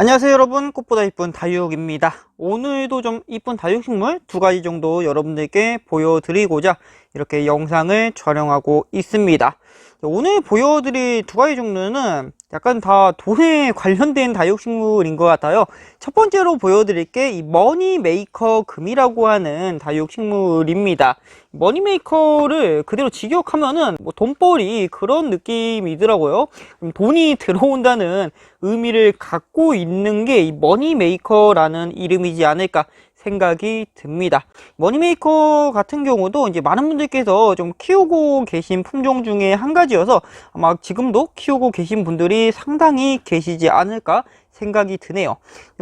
안녕하세요 여러분, 꽃보다 이쁜 다육입니다. 오늘도 좀 이쁜 다육식물 두 가지 정도 여러분들께 보여드리고자 이렇게 영상을 촬영하고 있습니다. 오늘 보여드릴 두 가지 종류는 약간 다 돈에 관련된 다육식물인 것 같아요. 첫 번째로 보여드릴 게 이 머니메이커 금이라고 하는 다육식물입니다. 머니메이커를 그대로 직역하면은 뭐 돈벌이 그런 느낌이더라고요. 돈이 들어온다는 의미를 갖고 있는 게 이 머니메이커라는 이름이지 않을까 생각이 듭니다. 머니메이커 같은 경우도 이제 많은 분들께서 좀 키우고 계신 품종 중에 한 가지여서 아마 지금도 키우고 계신 분들이 상당히 계시지 않을까 생각이 드네요.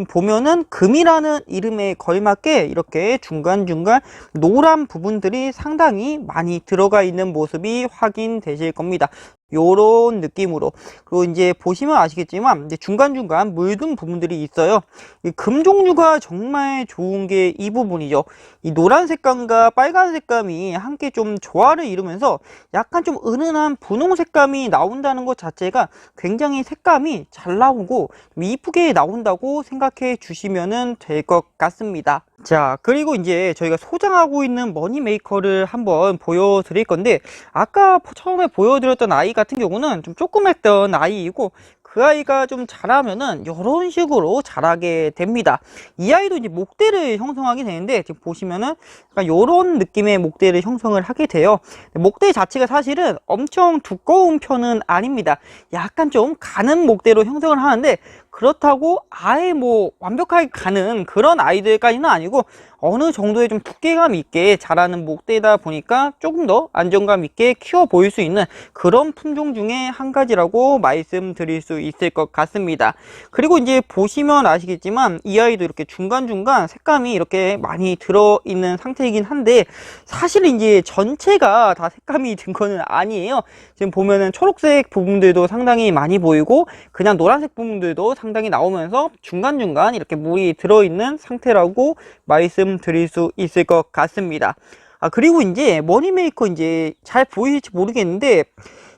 보면은 금이라는 이름에 걸맞게 이렇게 중간중간 노란 부분들이 상당히 많이 들어가 있는 모습이 확인되실 겁니다. 요런 느낌으로. 그리고 이제 보시면 아시겠지만 이제 중간중간 물든 부분들이 있어요. 이 금 종류가 정말 좋은 게 이 부분이죠. 이 노란 색감과 빨간 색감이 함께 좀 조화를 이루면서 약간 좀 은은한 분홍 색감이 나온다는 것 자체가 굉장히 색감이 잘 나오고 이쁘게 나온다고 생각해 주시면 될 것 같습니다. 자, 그리고 이제 저희가 소장하고 있는 머니메이커를 한번 보여드릴 건데, 아까 처음에 보여드렸던 아이 같은 경우는 좀 조그맸던 아이이고, 그 아이가 좀 자라면은 이런 식으로 자라게 됩니다. 이 아이도 이제 목대를 형성하게 되는데, 지금 보시면은 약간 이런 느낌의 목대를 형성을 하게 돼요. 목대 자체가 사실은 엄청 두꺼운 편은 아닙니다. 약간 좀 가는 목대로 형성을 하는데, 그렇다고 아예 뭐 완벽하게 가는 그런 아이들까지는 아니고 어느 정도의 좀 두께감 있게 자라는 목대다 보니까 조금 더 안정감 있게 키워 보일 수 있는 그런 품종 중에 한 가지라고 말씀드릴 수 있을 것 같습니다. 그리고 이제 보시면 아시겠지만 이 아이도 이렇게 중간중간 색감이 이렇게 많이 들어있는 상태이긴 한데, 사실은 이제 전체가 다 색감이 든 거는 아니에요. 지금 보면은 초록색 부분들도 상당히 많이 보이고 그냥 노란색 부분들도 상당히 나오면서 중간중간 이렇게 물이 들어있는 상태라고 말씀드릴 수 있을 것 같습니다. 그리고 이제 머니메이커 이제 잘 보이실지 모르겠는데,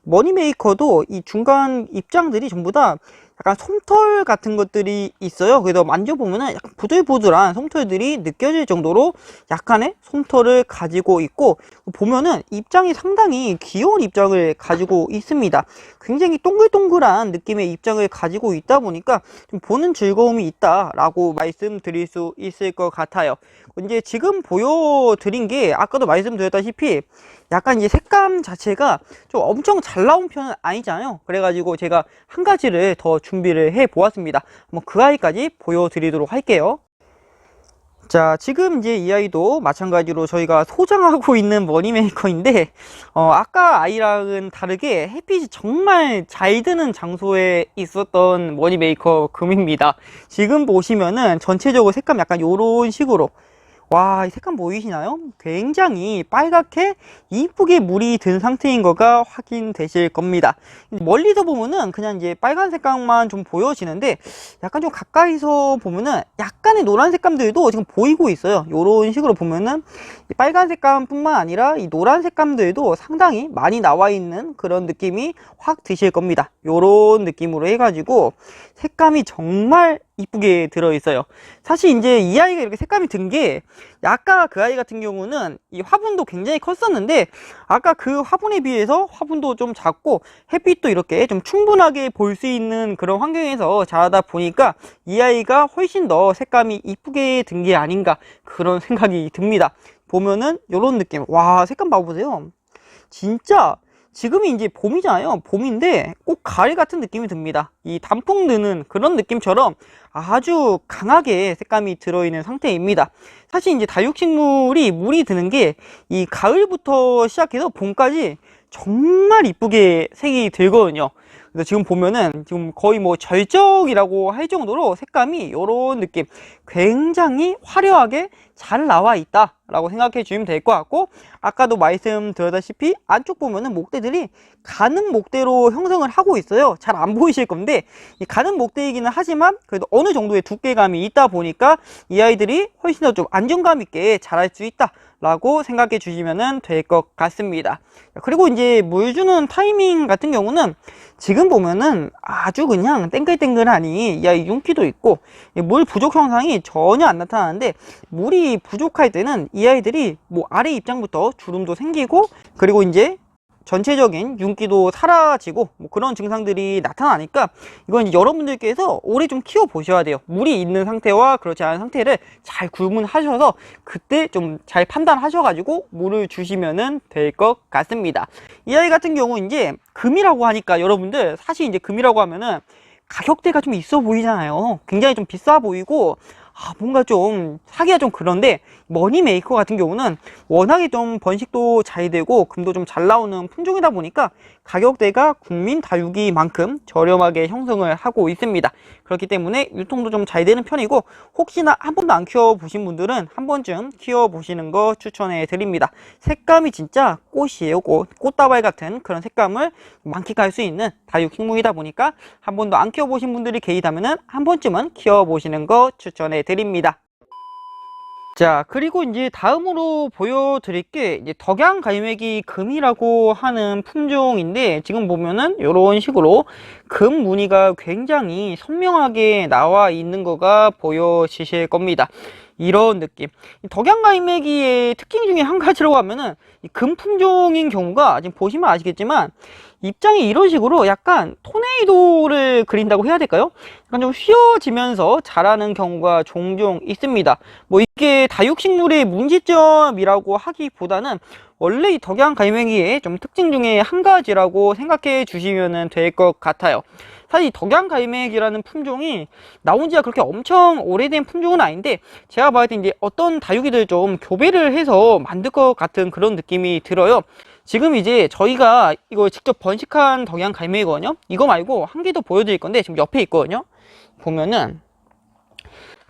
머니메이커도 이 중간 입장들이 전부 다 약간 솜털 같은 것들이 있어요. 그래서 만져보면은 약간 부들부들한 솜털들이 느껴질 정도로 약간의 솜털을 가지고 있고, 보면은 입장이 상당히 귀여운 입장을 가지고 있습니다. 굉장히 동글동글한 느낌의 입장을 가지고 있다 보니까 좀 보는 즐거움이 있다라고 말씀드릴 수 있을 것 같아요. 이제 지금 보여드린 게 아까도 말씀드렸다시피 약간 이제 색감 자체가 좀 엄청 잘 나온 편은 아니잖아요. 그래가지고 제가 한 가지를 더 준비를 해 보았습니다. 한번 그 아이까지 보여드리도록 할게요. 자, 지금 이제 이 아이도 마찬가지로 저희가 소장하고 있는 머니메이커인데, 아까 아이랑은 다르게 햇빛이 정말 잘 드는 장소에 있었던 머니메이커 금입니다. 지금 보시면은 전체적으로 색감 약간 요런 식으로, 와, 이 색감 보이시나요? 굉장히 빨갛게 이쁘게 물이 든 상태인 거가 확인되실 겁니다. 멀리서 보면은 그냥 이제 빨간 색감만 좀 보여지는데, 약간 좀 가까이서 보면은 약간의 노란 색감들도 지금 보이고 있어요. 이런 식으로 보면은 이 빨간 색감 뿐만 아니라 이 노란 색감들도 상당히 많이 나와 있는 그런 느낌이 확 드실 겁니다. 이런 느낌으로 해가지고 색감이 정말 이쁘게 들어있어요. 사실 이제 이 아이가 이렇게 색감이 든 게, 아까 그 아이 같은 경우는 이 화분도 굉장히 컸었는데, 아까 그 화분에 비해서 화분도 좀 작고 햇빛도 이렇게 좀 충분하게 볼 수 있는 그런 환경에서 자라다 보니까 이 아이가 훨씬 더 색감이 이쁘게 든 게 아닌가 그런 생각이 듭니다. 보면은 이런 느낌, 와, 색감 봐보세요. 진짜 지금이 이제 봄이잖아요. 봄인데 꼭 가을 같은 느낌이 듭니다. 이 단풍 드는 그런 느낌처럼 아주 강하게 색감이 들어있는 상태입니다. 사실 이제 다육식물이 물이 드는 게 이 가을부터 시작해서 봄까지 정말 이쁘게 색이 들거든요. 그래서 지금 보면은 지금 거의 뭐 절정이라고 할 정도로 색감이 이런 느낌, 굉장히 화려하게 잘 나와 있다 라고 생각해 주시면 될 것 같고, 아까도 말씀드렸다시피 안쪽 보면은 목대들이 가는 목대로 형성을 하고 있어요. 잘 안 보이실 건데 이 가는 목대이기는 하지만 그래도 어느 정도의 두께감이 있다 보니까 이 아이들이 훨씬 더 좀 안정감 있게 자랄 수 있다 라고 생각해 주시면 될 것 같습니다. 그리고 이제 물 주는 타이밍 같은 경우는 지금 보면은 아주 그냥 땡글땡글하니 이 아이 윤기도 있고 물 부족 현상이 전혀 안 나타나는데, 물이 부족할 때는 이 아이들이 뭐 아래 입장부터 주름도 생기고, 그리고 이제 전체적인 윤기도 사라지고 뭐 그런 증상들이 나타나니까 이건 여러분들께서 오래 좀 키워 보셔야 돼요. 물이 있는 상태와 그렇지 않은 상태를 잘 구분하셔서 그때 좀 잘 판단하셔 가지고 물을 주시면 될 것 같습니다. 이 아이 같은 경우 이제 금이라고 하니까 여러분들 사실 이제 금이라고 하면은 가격대가 좀 있어 보이잖아요. 굉장히 좀 비싸 보이고 뭔가 좀 사기가 좀 그런데, 머니메이커 같은 경우는 워낙에 좀 번식도 잘 되고 금도 좀 잘 나오는 품종이다 보니까 가격대가 국민 다육이만큼 저렴하게 형성을 하고 있습니다. 그렇기 때문에 유통도 좀 잘 되는 편이고, 혹시나 한 번도 안 키워보신 분들은 한 번쯤 키워보시는 거 추천해 드립니다. 색감이 진짜 꽃이에요. 꽃다발 같은 그런 색감을 만끽할 수 있는 다육식물이다 보니까 한 번도 안 키워보신 분들이 계시다면 한 번쯤은 키워보시는 거 추천해 드립니다. 자, 그리고 이제 다음으로 보여드릴 게 이제 덕양갈매기 금이라고 하는 품종인데, 지금 보면은 이런 식으로 금 무늬가 굉장히 선명하게 나와 있는 거가 보여지실 겁니다. 이런 느낌. 덕양갈매기의 특징 중에 한 가지라고 하면은 이 금 품종인 경우가 지금 보시면 아시겠지만 입장이 이런 식으로 약간 토네이도를 그린다고 해야 될까요? 약간 좀 휘어지면서 자라는 경우가 종종 있습니다. 뭐 이게 다육식물의 문제점이라고 하기보다는 원래 이 덕양갈매기의 좀 특징 중에 한 가지라고 생각해 주시면 될 것 같아요. 사실 덕양갈매기라는 품종이 나온 지가 그렇게 엄청 오래된 품종은 아닌데, 제가 봤을 때 이제 어떤 다육이들 좀 교배를 해서 만들 것 같은 그런 느낌이 들어요. 지금 이제 저희가 이거 직접 번식한 덕양갈매기거든요. 이거 말고 한 개 더 보여드릴 건데 지금 옆에 있거든요. 보면은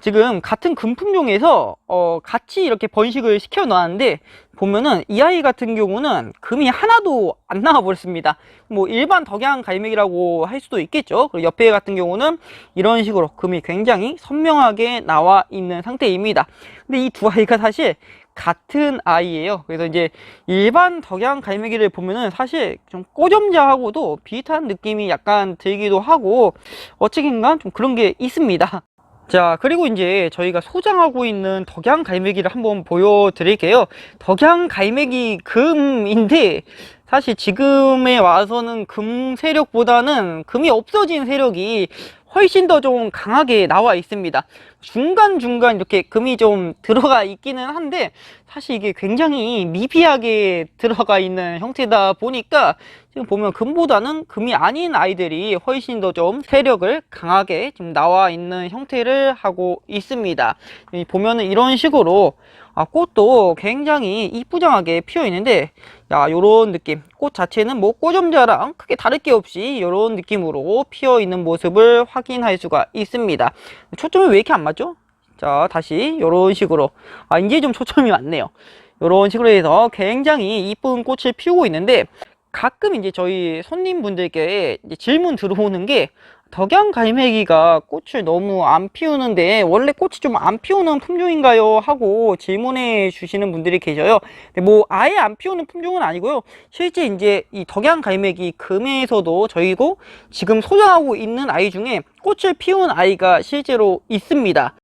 지금 같은 금품종에서 같이 이렇게 번식을 시켜 놨는데, 보면은 이 아이 같은 경우는 금이 하나도 안 나와 버렸습니다. 뭐 일반 덕양갈매기라고 할 수도 있겠죠. 그리고 옆에 같은 경우는 이런 식으로 금이 굉장히 선명하게 나와 있는 상태입니다. 근데 이 두 아이가 사실 같은 아이예요. 그래서 이제 일반 덕양갈매기를 보면은 사실 좀 꼬점자하고도 비슷한 느낌이 약간 들기도 하고 어찌긴가 좀 그런 게 있습니다. 자, 그리고 이제 저희가 소장하고 있는 덕양갈매기를 한번 보여드릴게요. 덕양갈매기 금인데 사실 지금에 와서는 금 세력보다는 금이 없어진 세력이 훨씬 더 좀 강하게 나와 있습니다. 중간중간 이렇게 금이 좀 들어가 있기는 한데 사실 이게 굉장히 미비하게 들어가 있는 형태다 보니까 지금 보면 금보다는 금이 아닌 아이들이 훨씬 더 좀 세력을 강하게 좀 나와 있는 형태를 하고 있습니다. 보면은 이런 식으로 꽃도 굉장히 이쁘장하게 피어 있는데, 요런 느낌, 꽃 자체는 뭐 꼬점자랑 크게 다를 게 없이 요런 느낌으로 피어 있는 모습을 확인할 수가 있습니다. 초점이 왜 이렇게 안 맞죠? 자, 다시 요런 식으로, 이제 좀 초점이 맞네요. 요런 식으로 해서 굉장히 이쁜 꽃을 피우고 있는데, 가끔 이제 저희 손님분들께 이제 질문 들어오는 게, 덕양갈매기가 꽃을 너무 안 피우는데 원래 꽃이 좀 안 피우는 품종인가요? 하고 질문해 주시는 분들이 계셔요. 근데 뭐 아예 안 피우는 품종은 아니고요. 실제 이제 이 덕양갈매기 금에서도 저희도 지금 소장하고 있는 아이 중에 꽃을 피운 아이가 실제로 있습니다.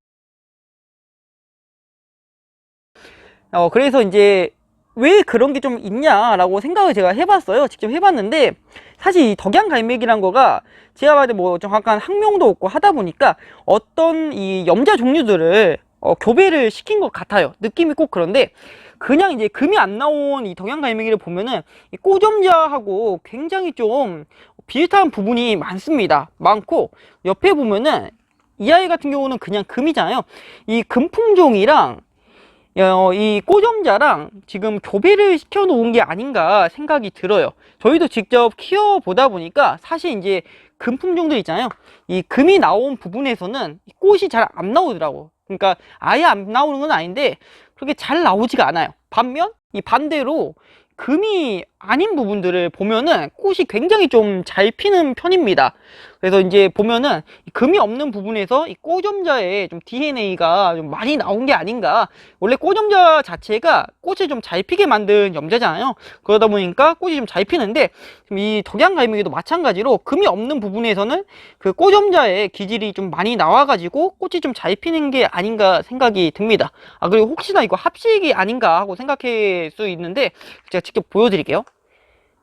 그래서 이제 왜 그런 게 좀 있냐라고 생각을 제가 해봤어요. 직접 해봤는데, 사실 이 덕양갈매기란 거가 제가 봤을 때 뭐 좀 약간 학명도 없고 하다 보니까 어떤 이 염자 종류들을 교배를 시킨 것 같아요. 느낌이 꼭 그런데, 그냥 이제 금이 안 나온 이 덕양갈매기를 보면은 이 꼬점자하고 굉장히 좀 비슷한 부분이 많습니다. 많고, 옆에 보면은 이 아이 같은 경우는 그냥 금이잖아요. 이 금품종이랑 이 꼬점자랑 지금 교배를 시켜 놓은 게 아닌가 생각이 들어요. 저희도 직접 키워보다 보니까 사실 이제 금 품종들 있잖아요. 이 금이 나온 부분에서는 꽃이 잘 안 나오더라고. 그러니까 아예 안 나오는 건 아닌데 그렇게 잘 나오지가 않아요. 반면 이 반대로 금이 아닌 부분들을 보면은 꽃이 굉장히 좀 잘 피는 편입니다. 그래서 이제 보면은 금이 없는 부분에서 이 꼬점자의 좀 DNA가 좀 많이 나온 게 아닌가. 원래 꼬점자 자체가 꽃을 좀 잘 피게 만든 염자잖아요. 그러다 보니까 꽃이 좀 잘 피는데 이 덕양갈매기도 마찬가지로 금이 없는 부분에서는 그 꼬점자의 기질이 좀 많이 나와가지고 꽃이 좀 잘 피는 게 아닌가 생각이 듭니다. 아, 그리고 혹시나 이거 합식이 아닌가 하고 생각할 수 있는데 제가 직접 보여드릴게요.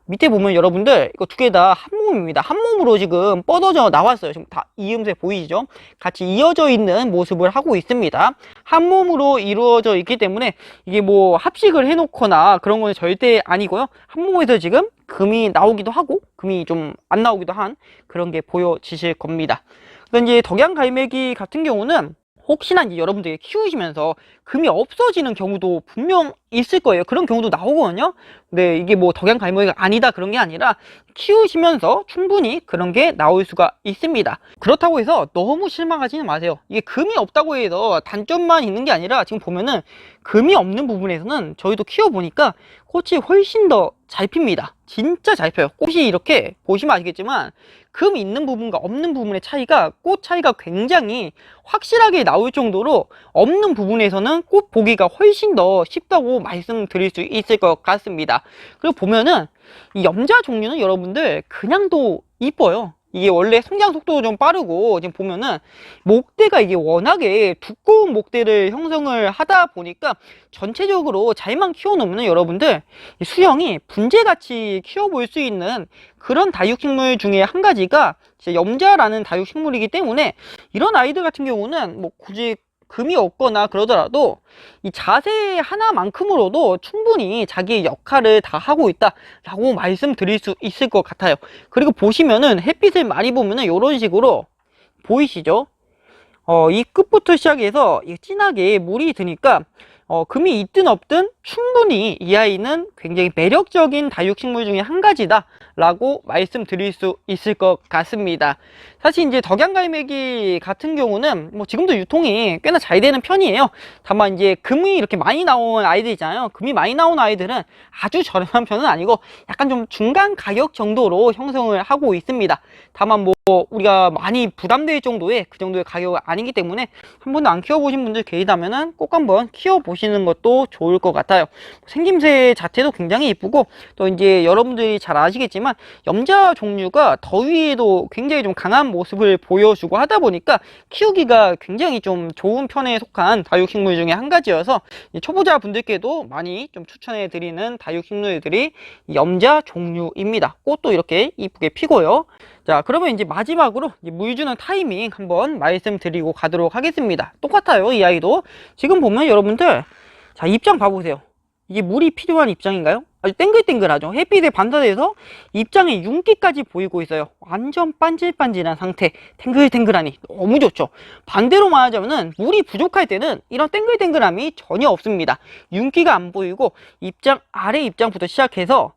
밑에 보면 여러분들 이거 두 개 다 한 몸입니다. 한 몸으로 지금 뻗어져 나왔어요. 지금 다 이음새 보이시죠? 같이 이어져 있는 모습을 하고 있습니다. 한 몸으로 이루어져 있기 때문에 이게 뭐 합식을 해놓거나 그런 건 절대 아니고요. 한 몸에서 지금 금이 나오기도 하고 금이 좀 안 나오기도 한 그런 게 보여지실 겁니다. 그런데 이제 덕양갈매기 같은 경우는 혹시나 이제 여러분들이 키우시면서 금이 없어지는 경우도 분명 있을 거예요. 그런 경우도 나오거든요. 근데 이게 뭐 덕양갈매기가 아니다 그런 게 아니라 키우시면서 충분히 그런 게 나올 수가 있습니다. 그렇다고 해서 너무 실망하지는 마세요. 이게 금이 없다고 해서 단점만 있는 게 아니라 지금 보면은 금이 없는 부분에서는 저희도 키워보니까 꽃이 훨씬 더 잘 핍니다. 진짜 잘 펴요. 꽃이 이렇게 보시면 아시겠지만 금 있는 부분과 없는 부분의 차이가 꽃 차이가 굉장히 확실하게 나올 정도로 없는 부분에서는 꽃 보기가 훨씬 더 쉽다고 말씀드릴 수 있을 것 같습니다. 그리고 보면은 이 염자 종류는 여러분들 그냥도 이뻐요. 이게 원래 성장 속도도 좀 빠르고 지금 보면은 목대가 이게 워낙에 두꺼운 목대를 형성을 하다 보니까 전체적으로 잘만 키워놓으면 여러분들 수영이 분재같이 키워볼 수 있는 그런 다육식물 중에 한 가지가 염자라는 다육식물이기 때문에 이런 아이들 같은 경우는 뭐 굳이 금이 없거나 그러더라도 이 자세 하나만큼으로도 충분히 자기의 역할을 다 하고 있다 라고 말씀드릴 수 있을 것 같아요. 그리고 보시면은 햇빛을 많이 보면은 이런 식으로 보이시죠? 이 끝부터 시작해서 진하게 물이 드니까 금이 있든 없든 충분히 이 아이는 굉장히 매력적인 다육식물 중에 한 가지다 라고 말씀드릴 수 있을 것 같습니다. 사실 이제 덕양갈매기 같은 경우는 뭐 지금도 유통이 꽤나 잘 되는 편이에요. 다만 이제 금이 이렇게 많이 나온 아이들 있잖아요. 금이 많이 나온 아이들은 아주 저렴한 편은 아니고 약간 좀 중간 가격 정도로 형성을 하고 있습니다. 다만 뭐 우리가 많이 부담될 정도의 그 정도의 가격은 아니기 때문에 한 번도 안 키워보신 분들 계시다면은 꼭 한번 키워보시는 것도 좋을 것 같아요. 생김새 자체도 굉장히 예쁘고 또 이제 여러분들이 잘 아시겠지만 염자 종류가 더위에도 굉장히 좀 강한 모습을 보여주고 하다 보니까 키우기가 굉장히 좀 좋은 편에 속한 다육식물 중에 한 가지여서 초보자 분들께도 많이 좀 추천해 드리는 다육식물들이 염자 종류입니다. 꽃도 이렇게 이쁘게 피고요. 자, 그러면 이제 마지막으로 물 주는 타이밍 한번 말씀드리고 가도록 하겠습니다. 똑같아요, 이 아이도. 지금 보면 여러분들, 자, 입장 봐보세요. 이게 물이 필요한 입장인가요? 아주 땡글땡글하죠. 햇빛에 반사돼서 입장에 윤기까지 보이고 있어요. 완전 반질반질한 상태, 탱글탱글하니 너무 좋죠. 반대로 말하자면은 물이 부족할 때는 이런 땡글땡글함이 전혀 없습니다. 윤기가 안 보이고 입장 아래 입장부터 시작해서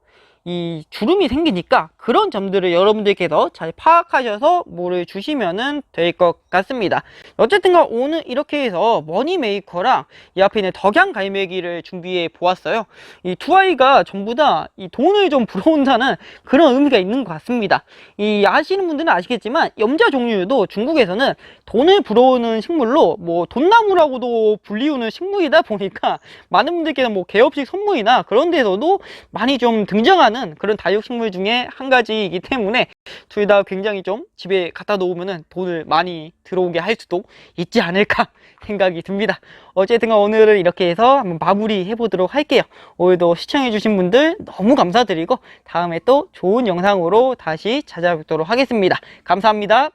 이 주름이 생기니까 그런 점들을 여러분들께서 잘 파악하셔서 물을 주시면 될 것 같습니다. 어쨌든 오늘 이렇게 해서 머니메이커랑 이 앞에 있는 덕양갈매기를 준비해 보았어요. 이 두 아이가 전부 다 이 돈을 좀 불어온다는 그런 의미가 있는 것 같습니다. 이 아시는 분들은 아시겠지만 염자 종류도 중국에서는 돈을 불어오는 식물로 뭐 돈나무라고도 불리우는 식물이다 보니까 많은 분들께서 뭐 개업식 선물이나 그런 데서도 많이 좀 등장하는 그런 다육식물 중에 한 가지이기 때문에 둘 다 굉장히 좀 집에 갖다 놓으면 돈을 많이 들어오게 할 수도 있지 않을까 생각이 듭니다. 어쨌든 오늘은 이렇게 해서 한번 마무리 해보도록 할게요. 오늘도 시청해주신 분들 너무 감사드리고 다음에 또 좋은 영상으로 다시 찾아뵙도록 하겠습니다. 감사합니다.